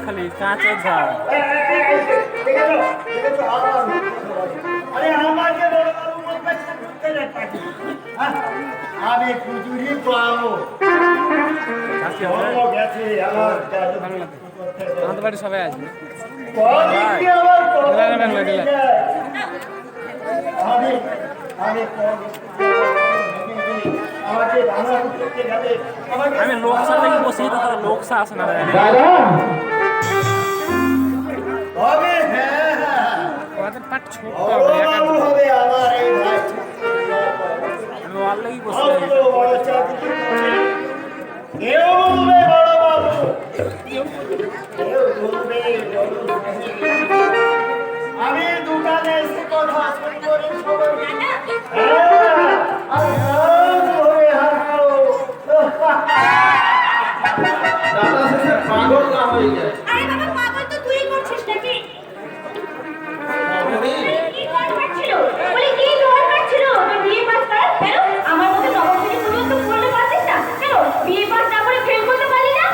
খালি কাঁচের ঝাল। আমি কুচুরি পাবো আমাদের বাড়ি সবাই আসবে। আমি লোকসা থেকে বসে তো তারা লোকসা আসে না আমাদের পাট ছোট হবে আমার এই ভাই আমি ওয়াল্লেই বসে আমি দোকানে এসে কথা পাগল না হয়ে যায়। আরে বাবা পাগল তো তুই করছিস নাকি? কি দরকার ছিল? বলি কি দরকার ছিল? তোর বিয়ে পাস করার? কেন? আমার মতো নবম থেকে পর্যন্ত পড়তে পারছিস না? কেন? বিয়ে পাস না করে ফেল করতে পারলি না?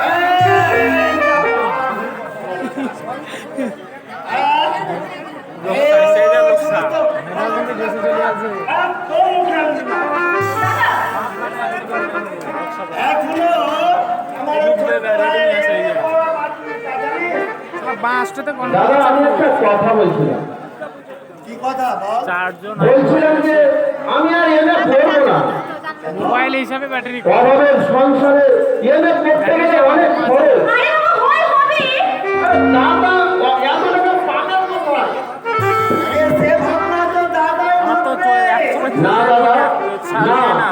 দাদা আমি একটা কথা বলছিলাম। কি কথা বল? চারজন বলছিলাম যে আমি আর এমএ পড়বো না। মোবাইল হিসাবে ব্যাটারি অভাবের সংসারে এমএ পড়তে গেলে অনেক খরচ। আরে বাবা হয় হবে। দাদা এত টাকা পাগল মতো হয়। সে ভাবনা তো দাদাই আমার তো না দাদা না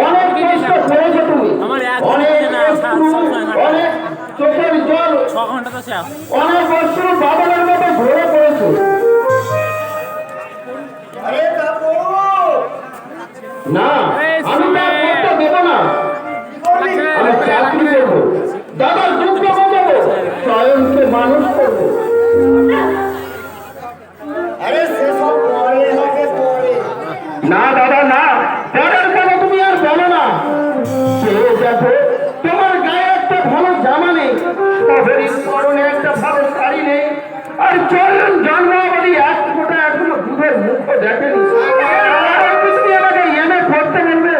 অনেক কষ্ট করেছো তুমি। আমার এক অনেক না অনেক চোখের জল 6 ঘন্টা তো শেষ। অনেক বছর বাদলের মতো ঝরে পড়েছো। আরে বাবু না আমি না করতে দেবো না। আমি চাকরি করবো, দাদার দুঃখ বোঝাবো, স্বয়ংকে মানুষ করবো। আরে সে সব পরে হবে পরে। না দাদা না, দাদার কথা তুমি আর বলো না। চেয়ে দেখো তোমার গায়ে একটা ভালো জামা নেই, শহরের পরনে একটা ভালো শাড়ি নেই, আর চলুন জন্মাবধি এক ফোঁটা এখনো দুধের মুখও দেখেনি। আর তুমি আমাকে এমএ পড়তে বলবে?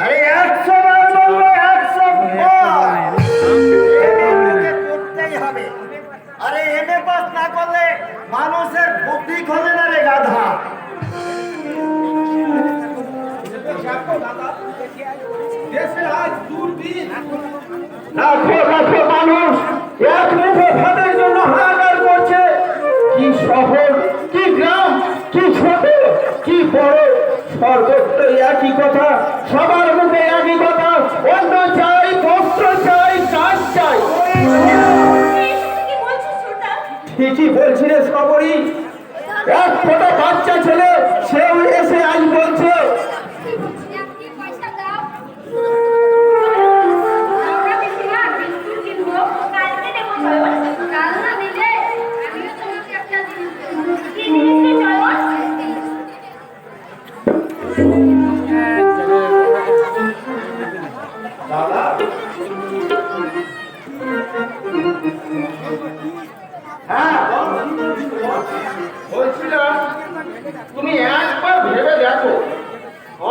আরে 100 বার বলবো 100 বার। করতেই হবে। আরে এমএ পাস না করলে মানুষের বুদ্ধি খোলে না রে গাধা। লাখো লাখো মানুষ এক মুঠো ভাতের জন্য হাহাকার করছে। কি শহর, কি গ্রাম, কি ছোট, কি বড়, সর্বত্রই একই কথা, সবার মুখে একই কথা, অন্ন চাই, বস্ত্র চাই, কাজ চাই। কি বলছিস ছোটা? ঠিকই বলছি রে সবরই। এক ফোঁটা বাচ্চা ছেলে সেও এসে আজ বলছে পয়সা দাও। আমরা বেশি না বিস্কুট কিনবো। কালকে দেবো চলো। কাল না দিলে আমিও তোমাকে একটা জিনিস দেবো। কি জিনিস চলো? দাদা হ্যাঁ বলছিলাম তুমি একবার ভেবে দেখো,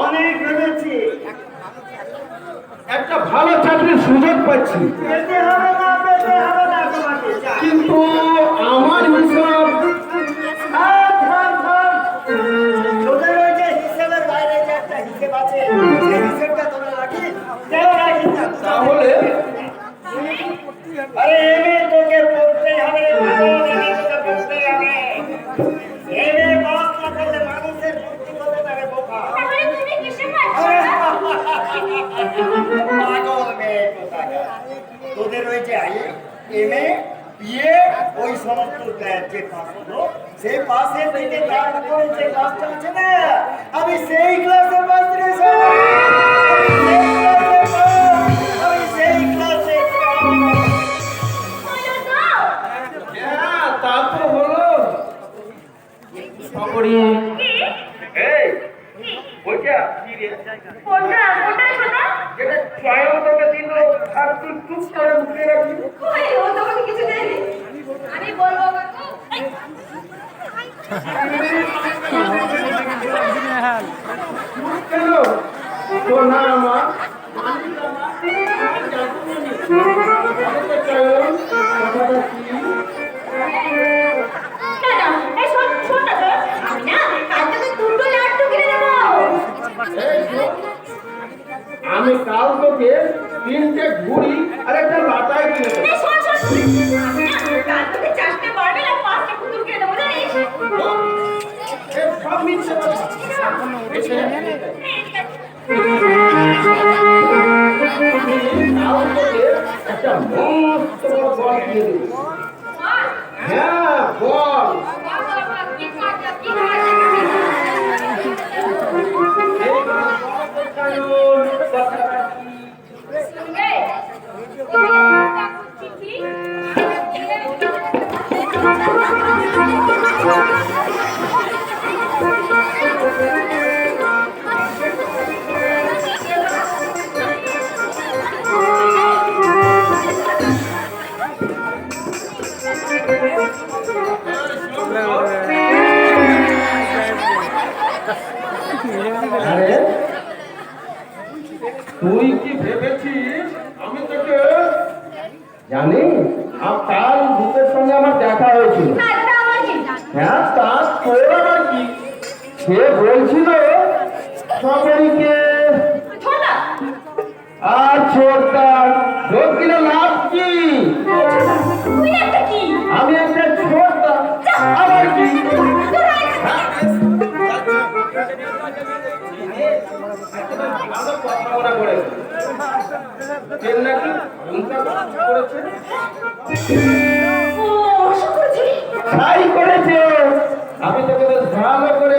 অনেক ভেবেছি। একটা ভালো চাকরির সুযোগ পাচ্ছি, পেতে হবে না পেতে হবে না তোমাকে। যা। কিন্তু আমার হিসাব তোদের ওই যে হিসেবের বাইরে যে একটা হিসেব আছে, সেই হিসেবটা তোরা রাখিস? কেন রাখিস না? তাহলে আরে এমএ তোকে পড়তেই হবে রে বাবা, এমএ তোকে পড়তেই হবে। এমএ পাস না করলে মানুষের বুদ্ধি খোলে না রে বোকা। তাহলে তুমি কিসে পাচ্ছ? পাগল মেয়ে কোথাকার। তোদের ওই যে এমএ বিএ ওই সমস্ত যে পাস হলো, সেই পাসের থেকে তার উপরে যে ক্লাসটা আছে না, আমি সেই ক্লাসে পাস রে সবাই। আমি সেই ক্লাসে বলো তো। হ্যাঁ তা তো হলো সবরই। কি? এই ওইটা কি রে? কোনটা? কোনটা ছোটা? যেটা স্বয়ং তোকে দিল আর তুই চুপ করে উঠে রাখি। কই ও তো আমাকে কিছু দেয়নি। আমি বলবো কাকু এই, কেন তো না মা না না এই শোন না তো আমি না কাল তোকে দুটো লাড্ডু কিনে দেবো। আমি কাল তোকে 3টে ঘুড়ি আর একটা লাটাই কিনে দেবো। এই শোন আমি না কাল তোকে 4টে বারবেল আর 5টে পুতুল কিনে দেবো জানিস। এ সব মিথ্যে কথা। কাল তোকে একটা মস্ত বড় বল কিনে দেবো। হ্যাঁ বল। আরে তুই কি ভেবেছিস আমি তোকে জানি? আর কাল ভূতের সঙ্গে আমার দেখা হয়েছিল। হ্যাঁ তা তোর আবার কি? সে বলছিল সবাইকে আর ছোটটা লোক দিলে লাভ কি? আমি একটা ছোটটা আবার কি? তাই করেছে। আমি তোকে বেশ ভালো করে